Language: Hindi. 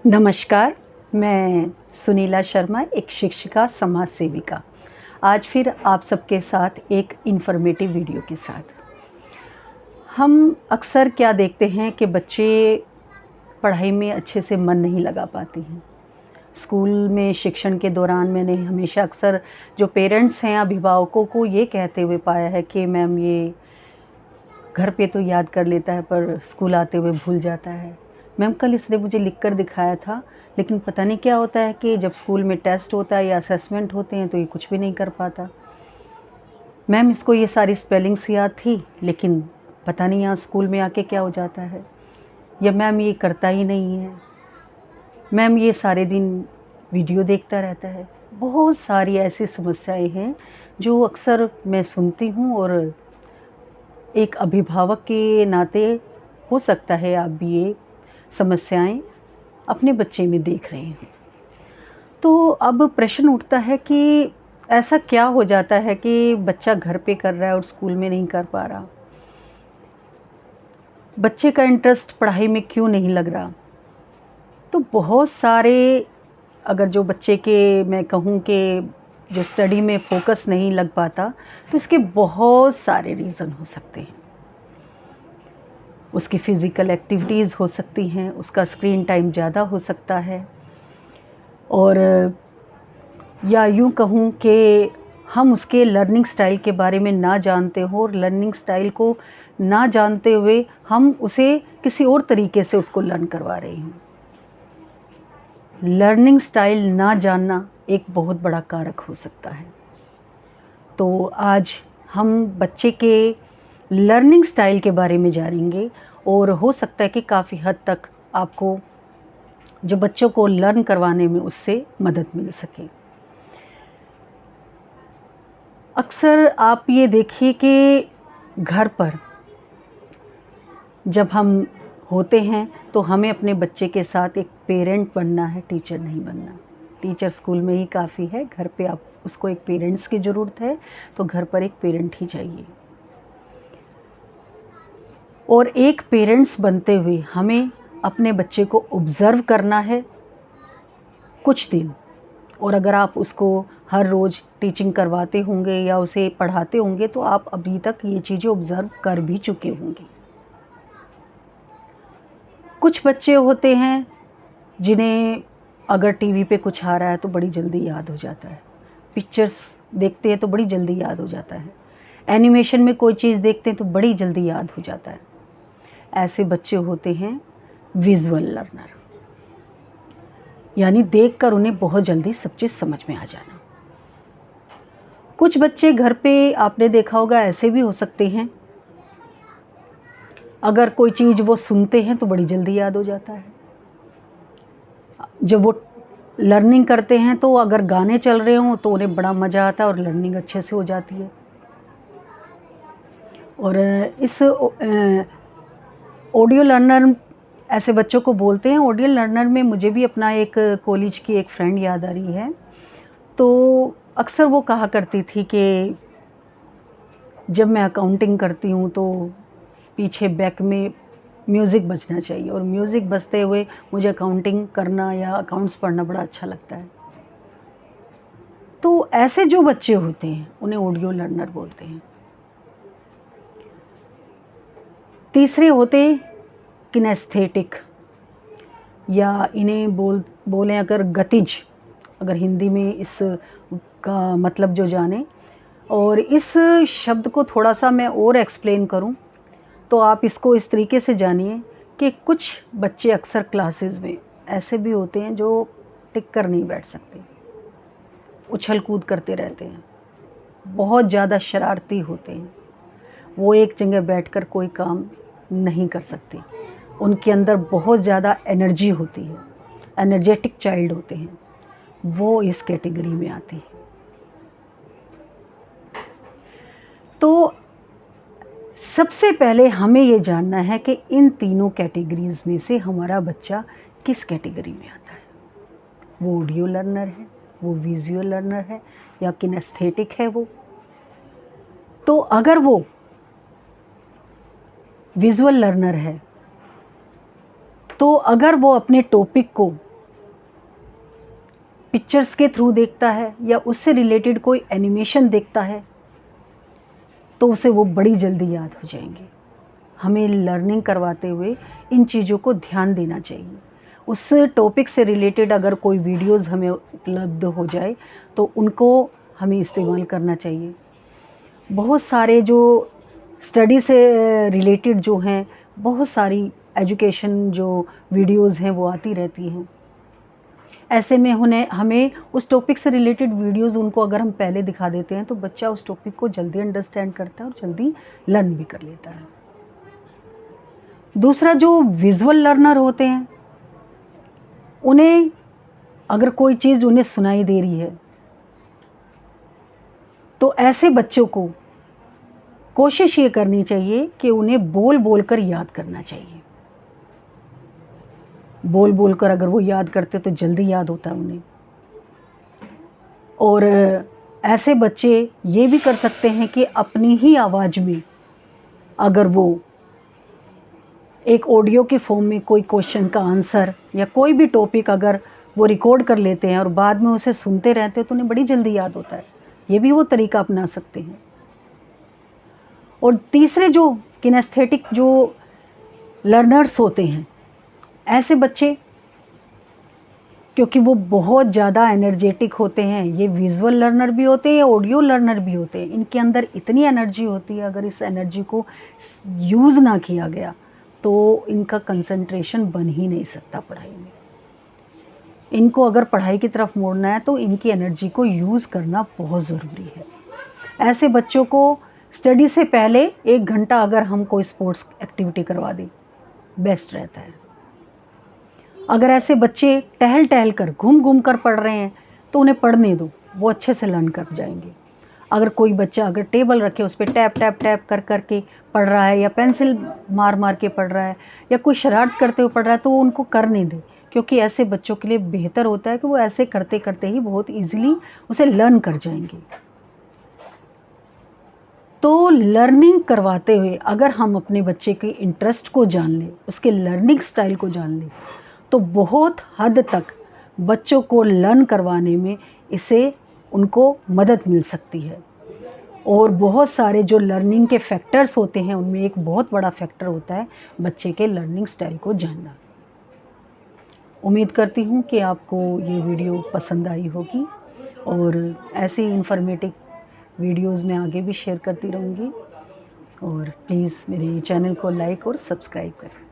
नमस्कार, मैं सुनीला शर्मा, एक शिक्षिका, समाज सेविका। आज फिर आप सबके साथ एक इन्फॉर्मेटिव वीडियो के साथ। हम अक्सर क्या देखते हैं कि बच्चे पढ़ाई में अच्छे से मन नहीं लगा पाते हैं। स्कूल में शिक्षण के दौरान मैंने हमेशा अक्सर जो पेरेंट्स हैं, अभिभावकों को ये कहते हुए पाया है कि मैम ये घर पे तो याद कर लेता है पर स्कूल आते हुए भूल जाता है। मैम कल इसने मुझे लिख कर दिखाया था, लेकिन पता नहीं क्या होता है कि जब स्कूल में टेस्ट होता है या असेसमेंट होते हैं तो ये कुछ भी नहीं कर पाता। मैम इसको ये सारी स्पेलिंग्स याद थी, लेकिन पता नहीं यहाँ स्कूल में आके क्या हो जाता है। या मैम ये करता ही नहीं है। मैम ये सारे दिन वीडियो देखता रहता है। बहुत सारी ऐसी समस्याएं हैं जो अक्सर मैं सुनती हूँ, और एक अभिभावक के नाते हो सकता है आप भी ये समस्याएं अपने बच्चे में देख रहे हैं। तो अब प्रश्न उठता है कि ऐसा क्या हो जाता है कि बच्चा घर पे कर रहा है और स्कूल में नहीं कर पा रहा। बच्चे का इंटरेस्ट पढ़ाई में क्यों नहीं लग रहा। तो बहुत सारे, अगर जो बच्चे के मैं कहूँ कि जो स्टडी में फोकस नहीं लग पाता, तो इसके बहुत सारे रीज़न हो सकते हैं। उसकी फ़िज़िकल एक्टिविटीज़ हो सकती हैं, उसका स्क्रीन टाइम ज़्यादा हो सकता है, और या यूँ कहूँ कि हम उसके लर्निंग स्टाइल के बारे में ना जानते हो, और लर्निंग स्टाइल को ना जानते हुए हम उसे किसी और तरीके से उसको लर्न करवा रहे हैं। लर्निंग स्टाइल ना जानना एक बहुत बड़ा कारक हो सकता है। तो आज हम बच्चे के लर्निंग स्टाइल के बारे में जानेंगे, और हो सकता है कि काफ़ी हद तक आपको जो बच्चों को लर्न करवाने में उससे मदद मिल सके। अक्सर आप ये देखिए कि घर पर जब हम होते हैं तो हमें अपने बच्चे के साथ एक पेरेंट बनना है, टीचर नहीं बनना। टीचर स्कूल में ही काफ़ी है, घर पे आप उसको एक पेरेंट्स की ज़रूरत है, तो घर पर एक पेरेंट ही चाहिए। और एक पेरेंट्स बनते हुए हमें अपने बच्चे को ऑब्ज़र्व करना है कुछ दिन, और अगर आप उसको हर रोज़ टीचिंग करवाते होंगे या उसे पढ़ाते होंगे तो आप अभी तक ये चीज़ें ऑब्ज़र्व कर भी चुके होंगे। कुछ बच्चे होते हैं जिन्हें अगर टीवी पे कुछ आ रहा है तो बड़ी जल्दी याद हो जाता है। पिक्चर्स देखते हैं तो बड़ी जल्दी याद हो जाता है। एनिमेशन में कोई चीज़ देखते हैं तो बड़ी जल्दी याद हो जाता है। ऐसे बच्चे होते हैं विजुअल लर्नर, यानी देखकर उन्हें बहुत जल्दी सब चीज़ समझ में आ जाना। कुछ बच्चे घर पे आपने देखा होगा ऐसे भी हो सकते हैं, अगर कोई चीज़ वो सुनते हैं तो बड़ी जल्दी याद हो जाता है। जब वो लर्निंग करते हैं तो अगर गाने चल रहे हों तो उन्हें बड़ा मज़ा आता है और लर्निंग अच्छे से हो जाती है। और इस ऑडियो लर्नर ऐसे बच्चों को बोलते हैं। ऑडियो लर्नर में मुझे भी अपना एक कॉलेज की एक फ्रेंड याद आ रही है। तो अक्सर वो कहा करती थी कि जब मैं अकाउंटिंग करती हूँ तो पीछे बैक में म्यूज़िक बजना चाहिए, और म्यूज़िक बजते हुए मुझे अकाउंटिंग करना या अकाउंट्स पढ़ना बड़ा अच्छा लगता है। तो ऐसे जो बच्चे होते हैं उन्हें ऑडियो लर्नर बोलते हैं। तीसरे होते किनेस्थेटिक, या इन्हें बोलें अगर गतिज, अगर हिंदी में इस का मतलब जो जाने। और इस शब्द को थोड़ा सा मैं और एक्सप्लेन करूं तो आप इसको इस तरीके से जानिए कि कुछ बच्चे अक्सर क्लासेस में ऐसे भी होते हैं जो टिक कर नहीं बैठ सकते, उछल कूद करते रहते हैं, बहुत ज़्यादा शरारती होते हैं। वो एक जगह बैठकर कोई काम नहीं कर सकते। उनके अंदर बहुत ज़्यादा एनर्जी होती है, एनर्जेटिक चाइल्ड होते हैं, वो इस कैटेगरी में आते हैं। तो सबसे पहले हमें ये जानना है कि इन तीनों कैटेगरीज़ में से हमारा बच्चा किस कैटेगरी में आता है। वो ऑडियो लर्नर है, वो विजुअल लर्नर है, या किनेस्थेटिक है वो। तो अगर वो विजुअल लर्नर है तो अगर वो अपने टॉपिक को पिक्चर्स के थ्रू देखता है या उससे रिलेटेड कोई एनिमेशन देखता है तो उसे वो बड़ी जल्दी याद हो जाएंगे। हमें लर्निंग करवाते हुए इन चीज़ों को ध्यान देना चाहिए। उस टॉपिक से रिलेटेड अगर कोई वीडियोज़ हमें उपलब्ध हो जाए तो उनको हमें इस्तेमाल करना चाहिए। बहुत सारे जो स्टडी से रिलेटेड जो हैं, बहुत सारी एजुकेशन जो वीडियोज़ हैं वो आती रहती हैं। ऐसे में हमें उस टॉपिक से रिलेटेड वीडियोज़ उनको अगर हम पहले दिखा देते हैं तो बच्चा उस टॉपिक को जल्दी अंडरस्टैंड करता है और जल्दी लर्न भी कर लेता है। दूसरा, जो विजुअल लर्नर होते हैं, उन्हें अगर कोई चीज़ उन्हें सुनाई दे रही है तो ऐसे बच्चों को कोशिश ये करनी चाहिए कि उन्हें बोल बोल कर याद करना चाहिए। बोल बोल कर अगर वो याद करते तो जल्दी याद होता है उन्हें। और ऐसे बच्चे ये भी कर सकते हैं कि अपनी ही आवाज़ में अगर वो एक ऑडियो के फॉर्म में कोई क्वेश्चन का आंसर या कोई भी टॉपिक अगर वो रिकॉर्ड कर लेते हैं और बाद में उसे सुनते रहते हैं तो उन्हें बड़ी जल्दी याद होता है। ये भी वो तरीका अपना सकते हैं। और तीसरे, जो किनेस्थेटिक जो लर्नर्स होते हैं, ऐसे बच्चे क्योंकि वो बहुत ज़्यादा एनर्जेटिक होते हैं, ये विजुअल लर्नर भी होते हैं या ऑडियो लर्नर भी होते हैं, इनके अंदर इतनी एनर्जी होती है, अगर इस एनर्जी को यूज़ ना किया गया तो इनका कंसंट्रेशन बन ही नहीं सकता पढ़ाई में। इनको अगर पढ़ाई की तरफ मोड़ना है तो इनकी एनर्जी को यूज़ करना बहुत ज़रूरी है। ऐसे बच्चों को स्टडी से पहले 1 घंटा अगर हम कोई स्पोर्ट्स एक्टिविटी करवा दें, बेस्ट रहता है। अगर ऐसे बच्चे टहल टहल कर, घूम घूम कर पढ़ रहे हैं तो उन्हें पढ़ने दो, वो अच्छे से लर्न कर जाएंगे। अगर कोई बच्चा अगर टेबल रखे उस पर टैप टैप टैप कर कर के पढ़ रहा है या पेंसिल मार मार के पढ़ रहा है या कोई शरारत करते हुए पढ़ रहा है तो वो उनको करने दें, क्योंकि ऐसे बच्चों के लिए बेहतर होता है कि वो ऐसे करते करते ही बहुत ईजिली उसे लर्न कर जाएंगे। तो लर्निंग करवाते हुए अगर हम अपने बच्चे के इंटरेस्ट को जान लें, उसके लर्निंग स्टाइल को जान लें, तो बहुत हद तक बच्चों को लर्न करवाने में इससे उनको मदद मिल सकती है। और बहुत सारे जो लर्निंग के फैक्टर्स होते हैं उनमें एक बहुत बड़ा फैक्टर होता है बच्चे के लर्निंग स्टाइल को जानना। उम्मीद करती हूँ कि आपको ये वीडियो पसंद आई होगी और ऐसे इन्फॉर्मेटिव वीडियोज़ मैं आगे भी शेयर करती रहूँगी। और प्लीज़ मेरे चैनल को लाइक और सब्सक्राइब करें।